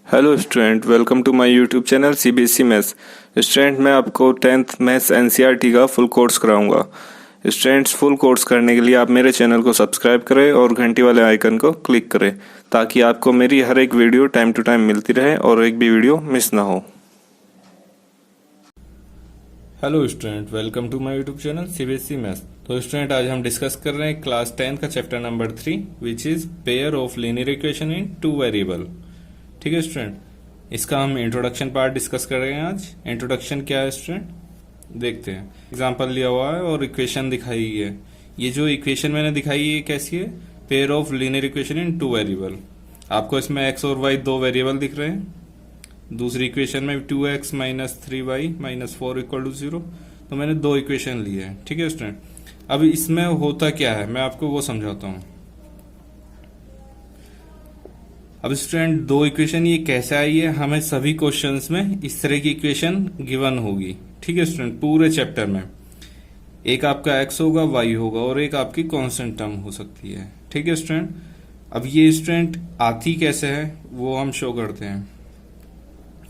Hello student, welcome to my YouTube channel CBSE maths. Student, मैं आपको 10th maths NCERT का full course कराऊंगा। Students, full course करने के लिए आप मेरे चैनल को सब्सक्राइब करें और घंटी वाले आइकन को क्लिक करें ताकि आपको मेरी हर एक वीडियो टाइम टू टाइम मिलती रहे और एक भी वीडियो मिस ना हो। Hello student, welcome to my YouTube channel CBSE maths. तो स्टूडेंट, आज हम डिस्कस कर रहे हैं क्लास 10 का chapter number 3 which is pair of linear equation in two variable. ठीक है स्टूडेंट, इसका हम इंट्रोडक्शन पार्ट डिस्कस कर रहे हैं आज। इंट्रोडक्शन क्या है स्टूडेंट, देखते हैं। एग्जांपल लिया हुआ है और इक्वेशन दिखाई है। ये जो इक्वेशन मैंने दिखाई है कैसी है? Pair of linear equation in two variable. आपको इसमें एक्स और वाई दो वेरिएबल दिख रहे हैं। दूसरी इक्वेशन में 2x minus 3y minus 4 equal to 0। तो मैंने दो इक्वेशन लिए हैं। ठीक है स्टूडेंट, अब इसमें होता क्या है मैं आपको वो समझाता हूँ। अब स्टूडेंट, दो इक्वेशन ये कैसे आई है? हमें सभी क्वेश्चंस में इस तरह की इक्वेशन गिवन होगी। ठीक है स्टूडेंट, पूरे चैप्टर में एक आपका x होगा, y होगा और एक आपकी कांस्टेंट टर्म हो सकती है। ठीक है स्टूडेंट, अब ये स्टूडेंट आती कैसे है वो हम शो करते हैं।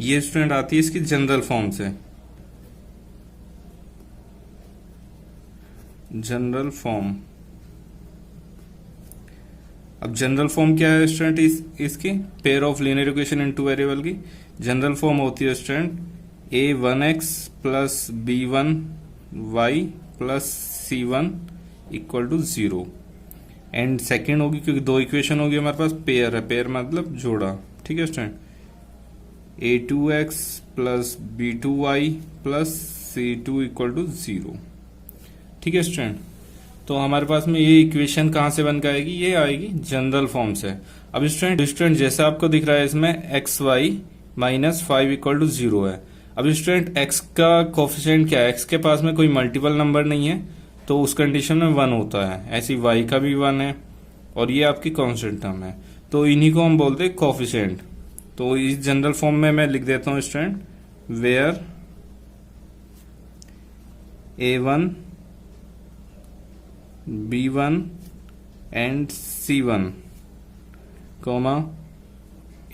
ये स्टूडेंट आती है इसकी जनरल फॉर्म से। जनरल फॉर्म, अब जनरल फॉर्म क्या है स्टूडेंट इसकी? Pair of linear equation in two variable की जनरल फॉर्म होती है student a1x plus b1y plus c1 equal to 0। And second होगी क्योंकि दो इक्वेशन होगी हमारे पास, पेयर है, पेयर मतलब जोड़ा। ठीक है student, a2x plus b2y plus c2 equal to 0। ठीक है स्टूडेंट, तो हमारे पास में ये इक्वेशन कहां से बन के आएगी? ये आएगी जनरल फॉर्म से। अब स्टूडेंट जैसे आपको दिख रहा है इसमें x y minus 5 equal to 0 है। अब स्टूडेंट एक्स का कोफिशिएंट क्या है? एक्स के पास में कोई मल्टीपल नंबर नहीं है तो उस कंडीशन में 1 होता है। ऐसी वाई का भी 1 है और ये आपकी कांस्टेंट टर्म है, तो इन्हीं को हम बोलते हैं कोफिशिएंट। तो इस जनरल फॉर्म में मैं लिख देता हूं student, where a1 b1 and c1 comma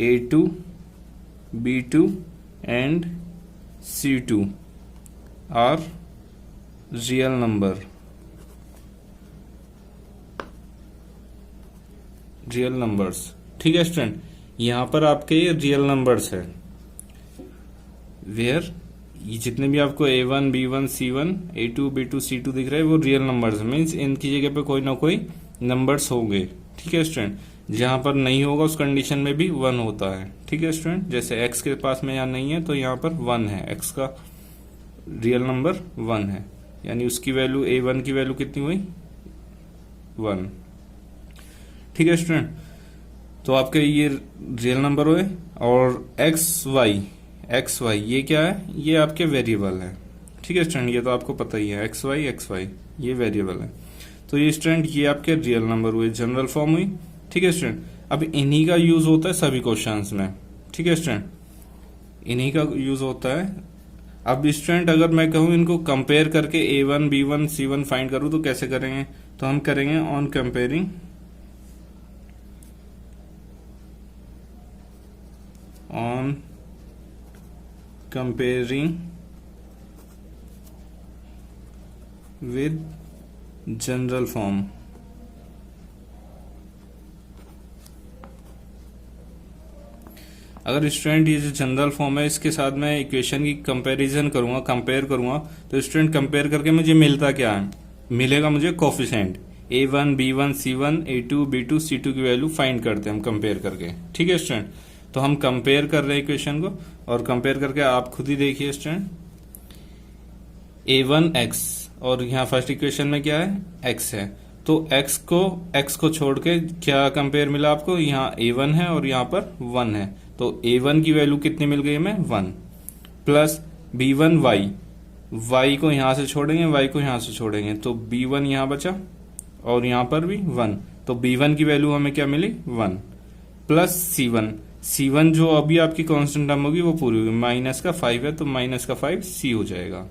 a2 b2 and c2 are real number। Real numbers. ठीक है स्टूडेंट, यहां पर आपके ये रियल नंबर्स है। वेयर ये जितने भी आपको a1 b1 c1 a2 b2 c2 दिख रहे हैं वो रियल नंबर्स, मीन्स इनकी जगह पे कोई ना कोई नंबर्स होंगे। ठीक है स्टूडेंट, जहां पर नहीं होगा उस कंडीशन में भी 1 होता है। ठीक है स्टूडेंट, जैसे x के पास में यहाँ नहीं है तो यहाँ पर 1 है, x का रियल नंबर 1 है, यानी उसकी वैल्यू a1 की वैल्यू कितनी हुई? 1। ठीक है स्टूडेंट, तो आपके ये रियल नंबर हुए। और एक्स वाई ये क्या है? ये आपके वेरिएबल है। ठीक है स्टूडेंट, ये तो आपको पता ही है, एक्स वाई ये वेरिएबल है। तो ये स्टूडेंट ये आपके रियल नंबर हुए, जनरल फॉर्म हुई। ठीक है स्टूडेंट, अब इन्हीं का यूज होता है सभी क्वेश्चंस में। ठीक है स्टूडेंट, इन्हीं का यूज होता है। अब स्टूडेंट अगर मैं कहूं इनको कंपेयर करके a1 b1 c1 फाइंड करूं तो कैसे करेंगे? तो हम करेंगे on comparing with general form. अगर स्टूडेंट ये जो जनरल फॉर्म है इसके साथ मैं इक्वेशन की कंपैरिजन करूंगा, कंपेयर करूंगा, तो स्टूडेंट कंपेयर करके मुझे मिलता क्या है? मिलेगा मुझे coefficient a1 b1 c1 a2 b2 c2 की वैल्यू फाइंड करते हैं हम कंपेयर करके। ठीक है स्टूडेंट, तो हम कंपेयर कर रहे हैं इक्वेशन को और कंपेयर करके आप खुद ही देखिए स्टूडेंट, a1 x और यहाँ फर्स्ट इक्वेशन में क्या है? x है, तो x को छोड़ के क्या कंपेयर मिला आपको? यहाँ a1 है और यहाँ पर 1 है, तो a1 की वैल्यू कितनी मिल गई हमें? 1 प्लस b1 y को यहां से छोड़ेंगे, y को यहां से छोड़ेंगे तो b1 यहां बचा और यहां पर भी 1, तो b1 की वैल्यू हमें क्या मिली? 1 प्लस c1 जो अभी आपकी कांस्टेंट टर्म होगी वो पूरी होगी, माइनस का 5 है तो माइनस का 5 c हो जाएगा।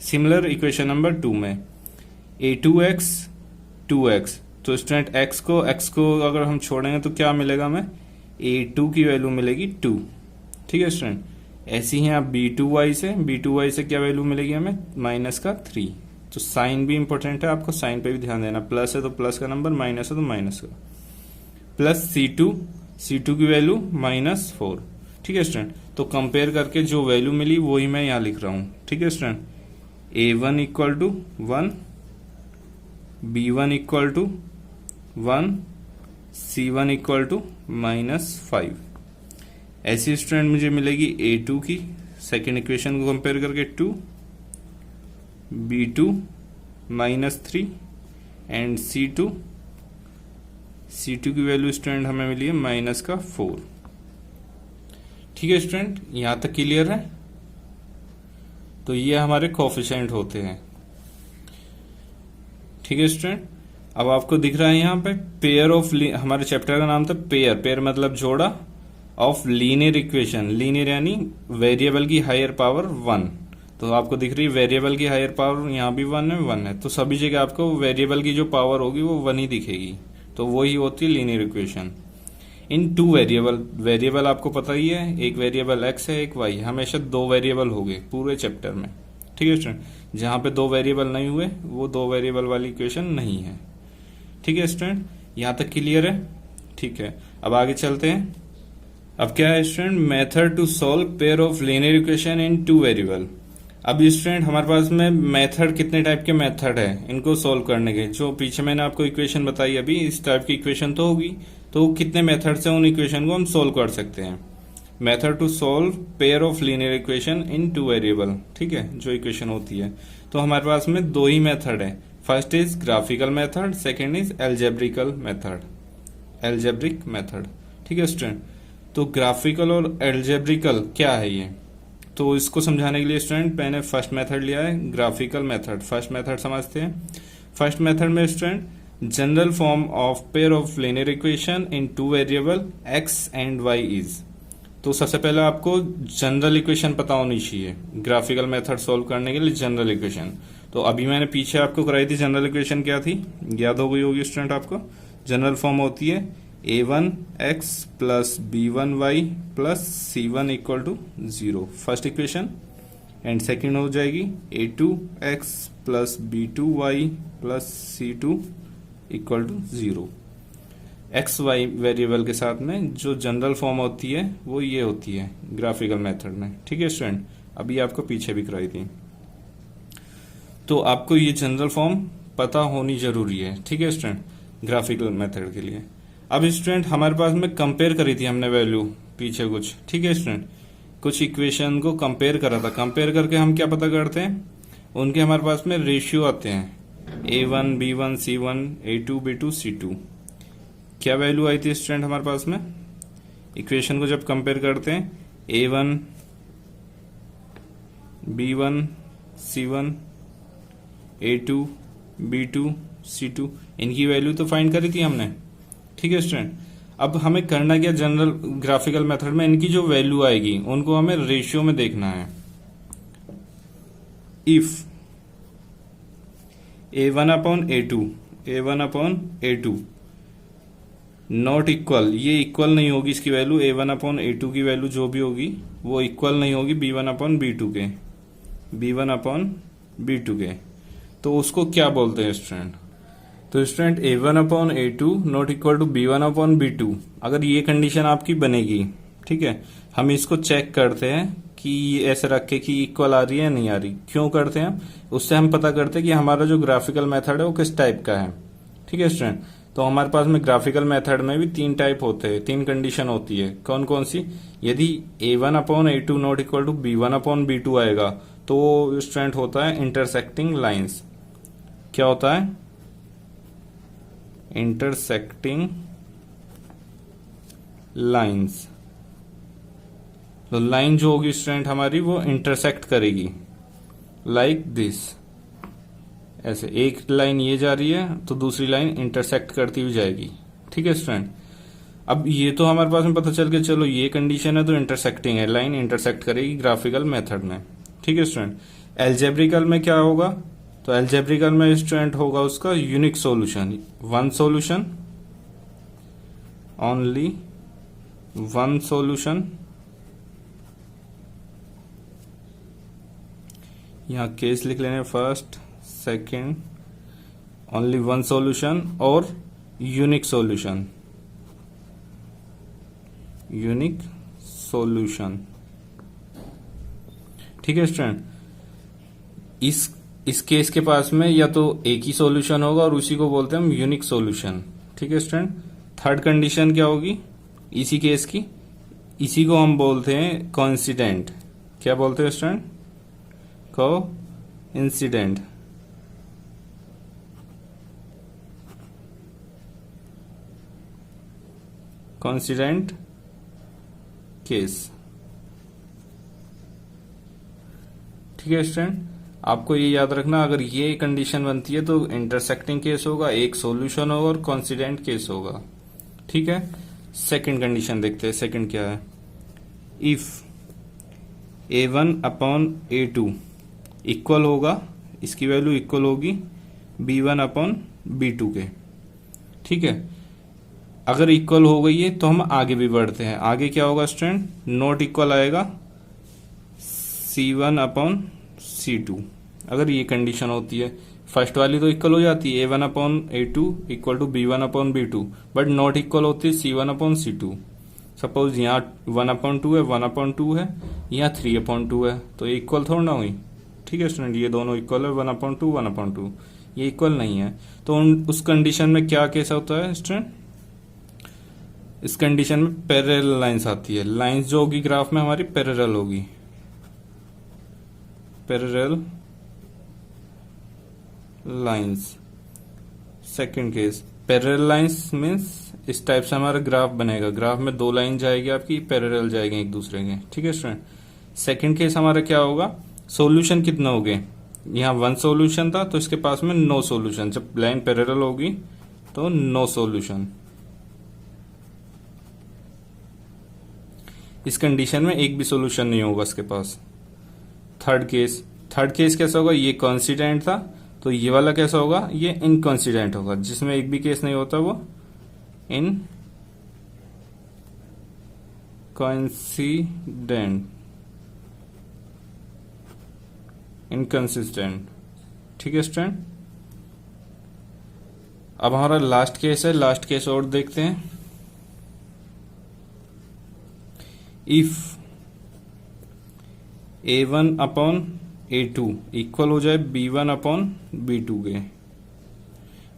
सिमिलर इक्वेशन नंबर 2 में a2x 2x, तो स्टूडेंट x को अगर हम छोड़ेंगे तो क्या मिलेगा हमें? a2 की वैल्यू मिलेगी 2 ठीक है स्टूडेंट। ऐसी ही आप b2y से क्या वैल्यू मिलेगी हमें, -3। तो साइन भी इंपॉर्टेंट है, आपको साइन पे भी ध्यान देना, प्लस है तो प्लस का नंबर, माइनस है तो माइनस का। प्लस C2 की वैल्यू -4। ठीक है स्टूडेंट। तो कंपेयर करके जो वैल्यू मिली वही मैं यहाँ लिख रहा हूँ। ठीक है student. A1 equal to 1, B1 equal to 1, C1 equal to -5। ऐसी स्टूडेंट मुझे मिलेगी A2 की सेकेंड इक्वेशन को कंपेयर करके 2, B2 -3 एंड C2 की वैल्यू स्टूडेंट हमें मिली है -4। ठीक है स्टूडेंट, यहां तक क्लियर है। तो ये हमारे कोफिशिएंट होते हैं। ठीक है स्टूडेंट। अब आपको दिख रहा है यहाँ पे पेयर ऑफ, हमारे चैप्टर का नाम था पेयर मतलब जोड़ा, ऑफ लीनियर इक्वेशन। लीनियर यानी वेरिएबल की हायर पावर 1। तो आपको दिख रही है वेरिएबल की हायर पावर यहाँ भी 1 है, तो सभी जगह आपको वेरिएबल की जो पावर होगी वो 1 ही दिखेगी। तो वही होती है linear equation. In two variable आपको पता ही है, एक वेरिएबल एक्स है, एक वाई। हमेशा 2 वेरिएबल हो गए पूरे चैप्टर में। ठीक है स्टूडेंट। जहां पे 2 वेरिएबल नहीं हुए वो 2 वेरिएबल वाली इक्वेशन नहीं है। ठीक है स्टूडेंट, यहां तक क्लियर है। ठीक है, अब आगे चलते हैं। अब क्या है student, method to solve pair of linear equation in 2 variable. अब स्टूडेंट हमारे पास में मेथड, कितने टाइप के मेथड है इनको सॉल्व करने के। जो पीछे मैंने आपको इक्वेशन बताई अभी, इस टाइप की इक्वेशन तो होगी, तो कितने मेथड से उन इक्वेशन को हम सोल्व कर सकते हैं। Method to solve pair of linear equation in 2 variable. ठीक है, जो इक्वेशन होती है, तो हमारे पास में 2 ही मेथड है। First is graphical method, second is algebraic method. ठीक है स्टूडेंट। तो ग्राफिकल और एल्जेब्रिकल क्या है ये, तो इसको समझाने के लिए स्टूडेंट मैंने फर्स्ट मेथड लिया है, ग्राफिकल मेथड। फर्स्ट मेथड समझते हैं। फर्स्ट मेथड में student general form of pair of linear equation in 2 variable x and y is. तो सबसे पहले आपको जनरल इक्वेशन पता होनी चाहिए ग्राफिकल मेथड सोल्व करने के लिए। जनरल इक्वेशन तो अभी मैंने पीछे आपको कराई थी। जनरल इक्वेशन क्या थी, याद हो गई होगी स्टूडेंट आपको। जनरल फॉर्म होती है a1x plus b1y plus c1 equal to 0, first equation. And second हो जाएगी a2x plus b2y plus c2 equal to 0। X y variable के साथ में जो जनरल फॉर्म होती है वो ये होती है ग्राफिकल मेथड में। ठीक है स्टूडेंट, अभी आपको पीछे भी कराई थी। तो आपको ये जनरल फॉर्म पता होनी जरूरी है। ठीक है स्टूडेंट, ग्राफिकल मेथड के लिए। अब स्टूडेंट हमारे पास में कंपेयर करी थी हमने वैल्यू पीछे कुछ। ठीक है स्टूडेंट, कुछ इक्वेशन को कंपेयर करा था। कंपेयर करके हम क्या पता करते हैं, उनके हमारे पास में रेशियो आते हैं, a1 b1 c1 a2 b2 c2। क्या वैल्यू आई थी स्टूडेंट हमारे पास में, इक्वेशन को जब कंपेयर करते हैं a1 b1 c1 a2 b2 c2, इनकी वैल्यू तो फाइंड करी थी हमने। ठीक है स्टूडेंट। अब हमें करना क्या, जनरल ग्राफिकल मेथड में इनकी जो वैल्यू आएगी उनको हमें रेशियो में देखना है। If a1 upon a2 not equal, ये इक्वल नहीं होगी इसकी वैल्यू, a1 अपॉन a2 की वैल्यू जो भी होगी वो इक्वल नहीं होगी b1 अपॉन b2 के। तो उसको क्या बोलते हैं स्टूडेंट, तो student a1 upon a2 not equal to b1 upon b2। अगर ये कंडीशन आपकी बनेगी, ठीक है, हम इसको चेक करते हैं कि ऐसे रख के कि इक्वल आ रही है या नहीं आ रही। क्यों करते हैं, उससे हम पता करते हैं कि हमारा जो ग्राफिकल मेथड है वो किस टाइप का है। ठीक है स्टूडेंट। तो हमारे पास में ग्राफिकल मेथड में भी 3 टाइप होते हैं, 3 कंडीशन होती है। कौन कौन सी, यदि a1 upon a2 not equal to b1 upon b2 आएगा तो वो स्टूडेंट होता है इंटरसेक्टिंग लाइंस। क्या होता है, इंटरसेक्टिंग लाइंस। तो लाइन जो होगी स्टूडेंट हमारी वो इंटरसेक्ट करेगी लाइक दिस, ऐसे एक लाइन ये जा रही है तो दूसरी लाइन इंटरसेक्ट करती हुई जाएगी। ठीक है स्टूडेंट। अब ये तो हमारे पास में पता चल के, चलो ये कंडीशन है तो इंटरसेक्टिंग है, लाइन इंटरसेक्ट करेगी ग्राफिकल मेथड में। ठीक है स्टूडेंट। एल्जेब्रिकल में क्या होगा, तो एल्जेब्रिकल में स्टूडेंट होगा उसका unique solution, one solution, only one solution यहाँ केस लिख लेने first second, only one solution और यूनिक सॉल्यूशन, यूनिक सॉल्यूशन। ठीक है स्टूडेंट, इस केस के पास में या तो एक ही सॉल्यूशन होगा और उसी को बोलते हैं हम यूनिक सॉल्यूशन। ठीक है स्टूडेंट, थर्ड कंडीशन क्या होगी इसी केस की, इसी को हम बोलते हैं कोइंसिडेंट। क्या बोलते हैं स्टूडेंट? कोइंसिडेंट। Coincident case. ठीक है स्टूडेंट, आपको ये याद रखना, अगर ये कंडीशन बनती है तो इंटरसेक्टिंग केस होगा, एक सॉल्यूशन होगा और कोइंसिडेंट केस होगा। ठीक है, सेकंड कंडीशन देखते हैं। सेकंड क्या है? If A1 upon A2 equal होगा, इसकी वैल्यू इक्वल होगी B1 अपॉन B2 के। ठीक है, अगर इक्वल हो गई है तो हम आगे भी बढ़ते हैं। आगे क्या होगा स्टूडेंट? नॉट इक्वल आएगा C1 अपॉन C2। अगर ये कंडीशन होती है, फर्स्ट वाली तो इक्वल हो जाती है A1 upon A2 equal to B1 upon B2, but not equal होती है C1 अपॉन C2। सपोज यहाँ 1 अपॉन 2 है, 1 अपॉन 2 है, यहाँ 3 अपॉन 2 है, तो ये इक्वल थोड़ा ना हुई। ठीक है स्टूडेंट, ये दोनों इक्वल है, 1 अपॉन 2 1 अपॉन 2, ये इक्वल नहीं है। तो उस कंडीशन में क्या केस होता है स्टूडेंट? इस कंडीशन में पैरेलल लाइंस आती है। लाइंस जो होगी ग्राफ में हमारी पैरेलल होगी, parallel lines. Second case, parallel lines means इस टाइप से हमारा ग्राफ बनेगा, ग्राफ में दो लाइन जाएगी आपकी, पैरेलल जाएगी एक दूसरे के। ठीक है स्टूडेंट, सेकंड केस हमारा क्या होगा? सॉल्यूशन कितना हो गए? यहाँ वन सॉल्यूशन था तो इसके पास में नो सॉल्यूशन। जब लाइन पैरेलल होगी तो नो सॉल्यूशन। इस कंडीशन में एक भी सॉल्यूशन नहीं होगा इसके पास। थर्ड केस, थर्ड केस कैसा होगा? ये कोइंसिडेंट था तो ये वाला कैसा होगा? ये इनकोइंसिडेंट होगा, जिसमें एक भी केस नहीं होता वो इनकोइंसिडेंट, इनकंसिस्टेंट। ठीक है स्टूडेंट, अब हमारा लास्ट केस है, लास्ट केस और देखते हैं। If A1 upon A2 equal हो जाए B1 अपॉन B2 के,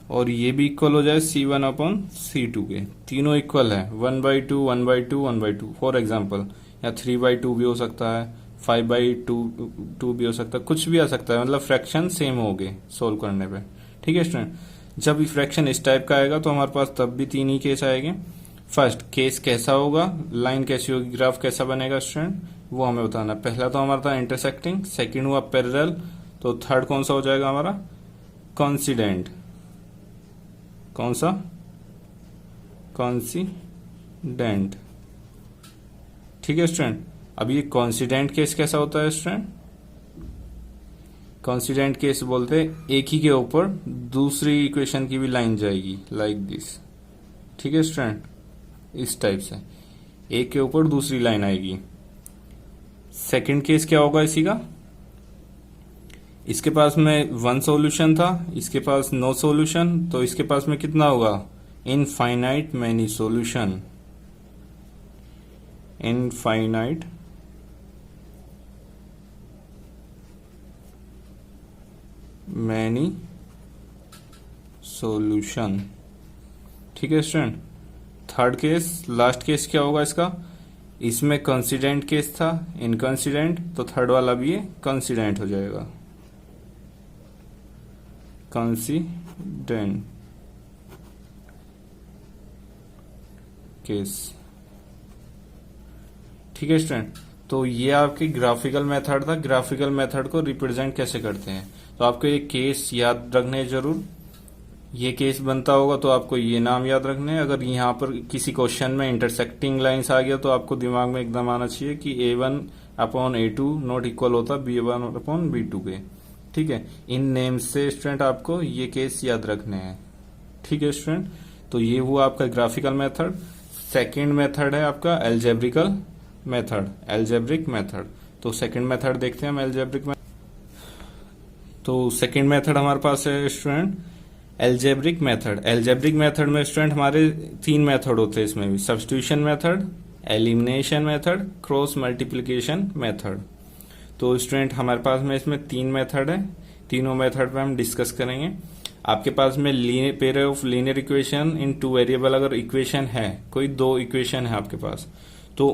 और ये भी इक्वल हो जाए C1 अपॉन C2 के, तीनों इक्वल है, 1/2 1/2 1/2। फॉर एग्जाम्पल या 3/2 भी हो सकता है, 5/2 भी हो सकता है, कुछ भी आ सकता है, मतलब फ्रैक्शन सेम हो गए सोल्व करने पे। ठीक है स्टूडेंट, जब फ्रैक्शन इस टाइप का आएगा तो हमारे पास तब भी तीन ही केस आएंगे। फर्स्ट केस कैसा होगा, लाइन कैसी होगी, ग्राफ कैसा बनेगा स्टूडेंट, वो हमें बताना। पहला तो हमारा था इंटरसेक्टिंग, सेकंड हुआ पैरेलल, तो थर्ड कौन सा हो जाएगा हमारा? कोइंसिडेंट। कौन सा? कोइंसिडेंट। ठीक है स्टूडेंट, अब ये कोइंसिडेंट केस कैसा होता है स्टूडेंट? कोइंसिडेंट केस बोलते हैं एक ही के ऊपर दूसरी इक्वेशन की भी लाइन जाएगी, लाइक दिस। ठीक है स्टूडेंट, इस टाइप से एक के ऊपर दूसरी लाइन आएगी। सेकंड केस क्या होगा इसी का? इसके पास में वन सॉल्यूशन था, इसके पास नो सॉल्यूशन, तो इसके पास में कितना होगा? Infinite many solution, infinite many solution. ठीक है student, third case, last case क्या होगा इसका? इसमें कोइंसिडेंट केस था, इनकोइंसिडेंट, तो थर्ड वाला भी ये कोइंसिडेंट हो जाएगा, कोइंसिडेंट केस। ठीक है स्टूडेंट, तो ये आपकी ग्राफिकल मेथड था। ग्राफिकल मेथड को रिप्रेजेंट कैसे करते हैं, तो आपको ये केस याद रखने जरूर। ये केस बनता होगा तो आपको ये नाम याद रखने हैं। अगर यहाँ पर किसी क्वेश्चन में इंटरसेक्टिंग लाइंस आ गया तो आपको दिमाग में एकदम आना चाहिए कि A1 upon A2 not equal होता B1 अपॉन B2 के। ठीक है, इन नेम्स से स्टूडेंट आपको ये केस याद रखने हैं। ठीक है स्टूडेंट, तो ये हुआ आपका ग्राफिकल मेथड। सेकेंड मेथड है आपका एल्जेब्रिकल मेथड, एल्जेब्रिक मेथड। तो सेकेंड मेथड देखते हैं हम, एल्जेब्रिक मेथड। तो सेकेंड मेथड हमारे पास है student algebraic method. Algebraic method में स्टूडेंट हमारे 3 मेथड होते हैं इसमें भी, substitution method, elimination method, cross multiplication method. तो स्टूडेंट हमारे पास में इसमें 3 मेथड है, तीनों मेथड पे हम डिस्कस करेंगे। आपके पास में pair of linear equation in 2 variable अगर इक्वेशन है, कोई 2 इक्वेशन है आपके पास, तो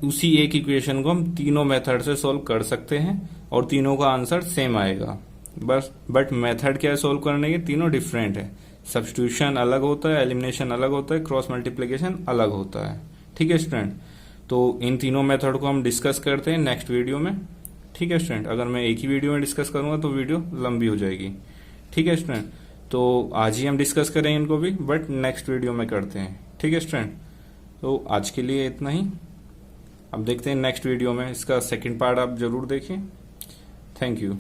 उसी एक इक्वेशन को हम तीनों मेथड से सॉल्व कर सकते हैं और तीनों का आंसर सेम आएगा बस। बट मेथड क्या है सॉल्व करने के, तीनों डिफरेंट है। सब्स्टिट्यूशन अलग होता है, एलिमिनेशन अलग होता है, क्रॉस मल्टीप्लिकेशन अलग होता है। ठीक है स्टूडेंट, तो इन तीनों मेथड को हम डिस्कस करते हैं नेक्स्ट वीडियो में। ठीक है स्टूडेंट, अगर मैं एक ही वीडियो में डिस्कस करूंगा तो वीडियो लंबी हो जाएगी। ठीक है स्टूडेंट, तो आज ही हम डिस्कस करेंगे इनको भी, बट नेक्स्ट वीडियो में करते हैं। ठीक है स्टूडेंट, तो आज के लिए इतना ही। अब देखते हैं नेक्स्ट वीडियो में, इसका सेकंड पार्ट आप जरूर देखिए। Thank you.